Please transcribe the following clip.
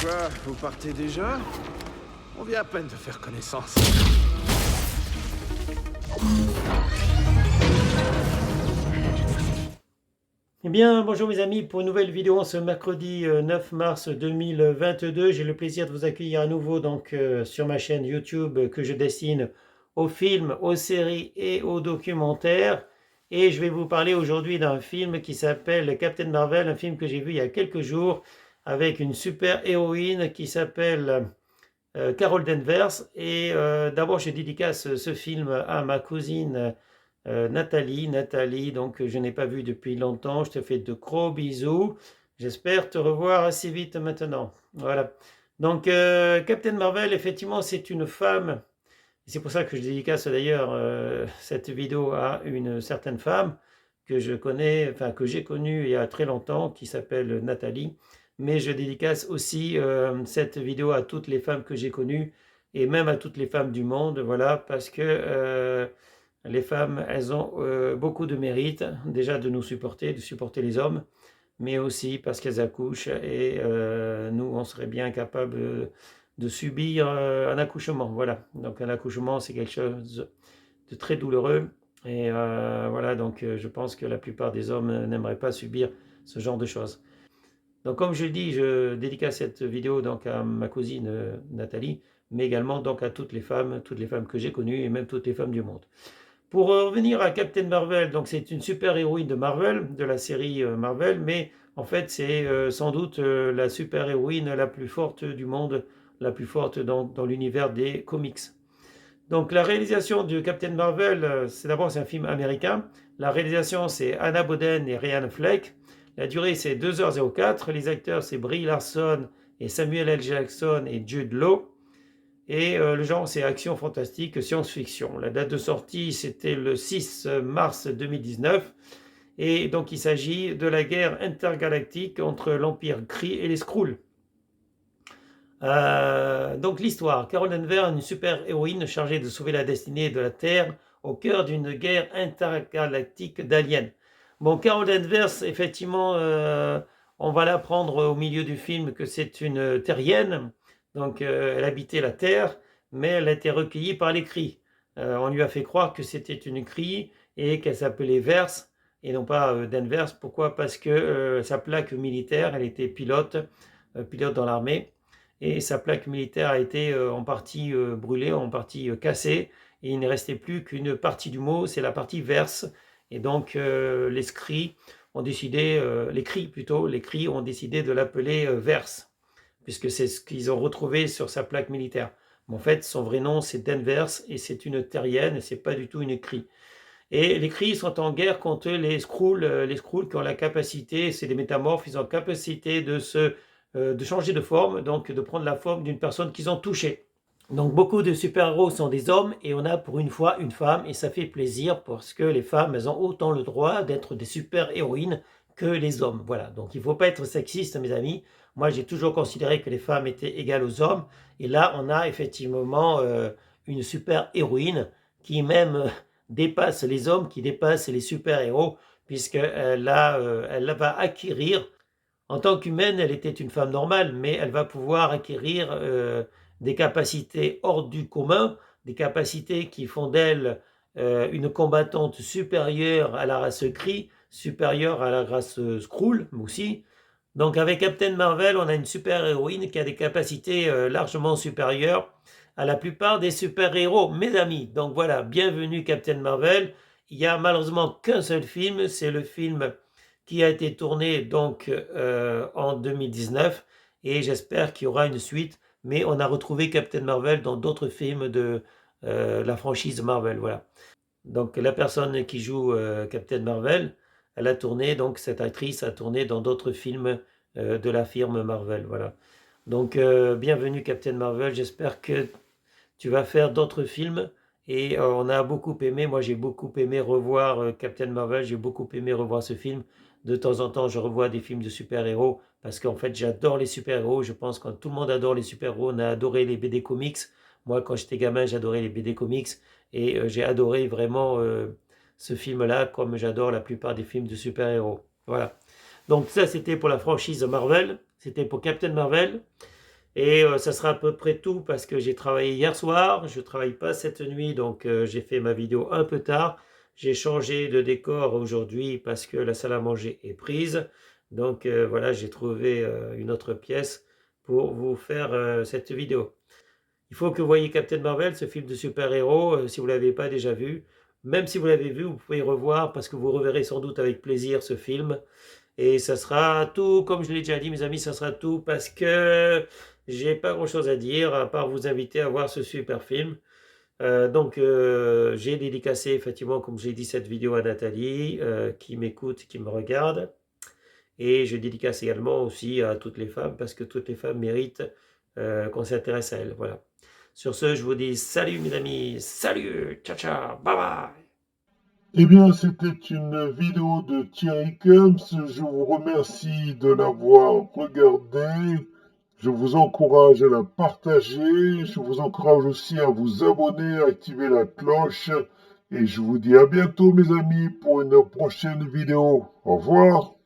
Quoi, vous partez déjà? On vient à peine de faire connaissance. Eh bien, bonjour mes amis, pour une nouvelle vidéo ce mercredi 9 mars 2022. J'ai le plaisir de vous accueillir à nouveau sur ma chaîne YouTube que je destine aux films, aux séries et aux documentaires. Et je vais vous parler aujourd'hui d'un film qui s'appelle Captain Marvel, un film que j'ai vu il y a quelques jours avec une super héroïne qui s'appelle Carol Danvers. Et d'abord, je dédicace ce film à ma cousine Nathalie, donc je n'ai pas vu depuis longtemps. Je te fais de gros bisous. J'espère te revoir assez vite maintenant. Voilà. Donc, Captain Marvel, effectivement, c'est une femme. C'est pour ça que je dédicace d'ailleurs cette vidéo à une certaine femme que je connais, enfin que j'ai connue il y a très longtemps, qui s'appelle Nathalie. Mais je dédicace aussi cette vidéo à toutes les femmes que j'ai connues et même à toutes les femmes du monde, voilà, parce que les femmes, elles ont beaucoup de mérite, déjà de nous supporter, de supporter les hommes, mais aussi parce qu'elles accouchent et nous, on serait bien capable de subir un accouchement. Voilà, donc un accouchement, c'est quelque chose de très douloureux. Et voilà, donc je pense que la plupart des hommes n'aimeraient pas subir ce genre de choses. Donc comme je dis, je dédicace cette vidéo donc à ma cousine Nathalie, mais également donc à toutes les femmes que j'ai connues et même toutes les femmes du monde. Pour revenir à Captain Marvel, donc c'est une super héroïne de Marvel, de la série Marvel, mais en fait c'est sans doute la super héroïne la plus forte du monde, la plus forte dans l'univers des comics. Donc la réalisation de Captain Marvel, c'est un film américain. La réalisation c'est Anna Boden et Ryan Fleck. La durée c'est 2h04. Les acteurs c'est Brie Larson et Samuel L. Jackson et Jude Law. Et le genre, c'est action fantastique, science-fiction. La date de sortie, c'était le 6 mars 2019. Et donc, il s'agit de la guerre intergalactique entre l'Empire Kree et les Skrulls. Donc, l'histoire. Carol Danvers, une super-héroïne chargée de sauver la destinée de la Terre au cœur d'une guerre intergalactique d'aliens. Bon, Carol Danvers, effectivement, on va l'apprendre au milieu du film que c'est une terrienne. Donc, elle habitait la Terre, mais elle a été recueillie par les Kree. On lui a fait croire que c'était une Kree et qu'elle s'appelait Verse et non pas Danvers. Pourquoi? Parce que sa plaque militaire, elle était pilote dans l'armée, et sa plaque militaire a été en partie brûlée, en partie cassée, et il ne restait plus qu'une partie du mot, c'est la partie verse. Et donc les Kree ont décidé, les Kree ont décidé de l'appeler verse, puisque c'est ce qu'ils ont retrouvé sur sa plaque militaire. Mais en fait, son vrai nom, c'est Danvers, et c'est une terrienne, et c'est pas du tout une Kree. Et les Kree sont en guerre contre les Skrulls qui ont la capacité, c'est des métamorphes, ils ont la capacité de changer de forme, donc de prendre la forme d'une personne qu'ils ont touchée. Donc beaucoup de super-héros sont des hommes et on a pour une fois une femme et ça fait plaisir parce que les femmes, elles ont autant le droit d'être des super-héroïnes que les hommes. Voilà, donc il ne faut pas être sexiste mes amis. Moi j'ai toujours considéré que les femmes étaient égales aux hommes et là on a effectivement une super-héroïne qui même dépasse les hommes, qui dépasse les super-héros puisqu'elle elle va acquérir, en tant qu'humaine, elle était une femme normale, mais elle va pouvoir acquérir des capacités hors du commun, des capacités qui font d'elle une combattante supérieure à la race Kree, supérieure à la race Skrull aussi. Donc avec Captain Marvel, on a une super-héroïne qui a des capacités largement supérieures à la plupart des super-héros, mes amis. Donc voilà, bienvenue Captain Marvel. Il n'y a malheureusement qu'un seul film, c'est le film qui a été tourné donc en 2019 et j'espère qu'il y aura une suite. Mais on a retrouvé Captain Marvel dans d'autres films de la franchise Marvel, voilà. Donc la personne qui joue Captain Marvel, elle a tourné, donc cette actrice a tourné dans d'autres films de la firme Marvel, voilà. Donc bienvenue Captain Marvel, j'espère que tu vas faire d'autres films et on a beaucoup aimé, moi j'ai beaucoup aimé revoir Captain Marvel, j'ai beaucoup aimé revoir ce film. De temps en temps je revois des films de super-héros parce qu'en fait j'adore les super-héros, je pense que tout le monde adore les super-héros, on a adoré les BD comics. Moi quand j'étais gamin j'adorais les BD comics et j'ai adoré vraiment ce film-là comme j'adore la plupart des films de super-héros. Voilà. Donc ça c'était pour la franchise Marvel, c'était pour Captain Marvel. Et ça sera à peu près tout parce que j'ai travaillé hier soir, je travaille pas cette nuit, donc j'ai fait ma vidéo un peu tard. J'ai changé de décor aujourd'hui parce que la salle à manger est prise. Donc voilà, j'ai trouvé une autre pièce pour vous faire cette vidéo. Il faut que vous voyez Captain Marvel, ce film de super-héros, si vous ne l'avez pas déjà vu. Même si vous l'avez vu, vous pouvez revoir parce que vous reverrez sans doute avec plaisir ce film. Et ça sera tout, comme je l'ai déjà dit, mes amis, ça sera tout parce que j'ai pas grand-chose à dire à part vous inviter à voir ce super film. J'ai dédicacé effectivement, comme j'ai dit, cette vidéo à Nathalie, qui m'écoute, qui me regarde. Et je dédicace également aussi à toutes les femmes parce que toutes les femmes méritent qu'on s'intéresse à elles. Voilà. Sur ce, je vous dis salut mes amis, salut, ciao ciao, bye bye. Eh bien, c'était une vidéo de Thierry Combs. Je vous remercie de l'avoir regardée. Je vous encourage à la partager. Je vous encourage aussi à vous abonner, à activer la cloche. Et je vous dis à bientôt, mes amis, pour une prochaine vidéo. Au revoir.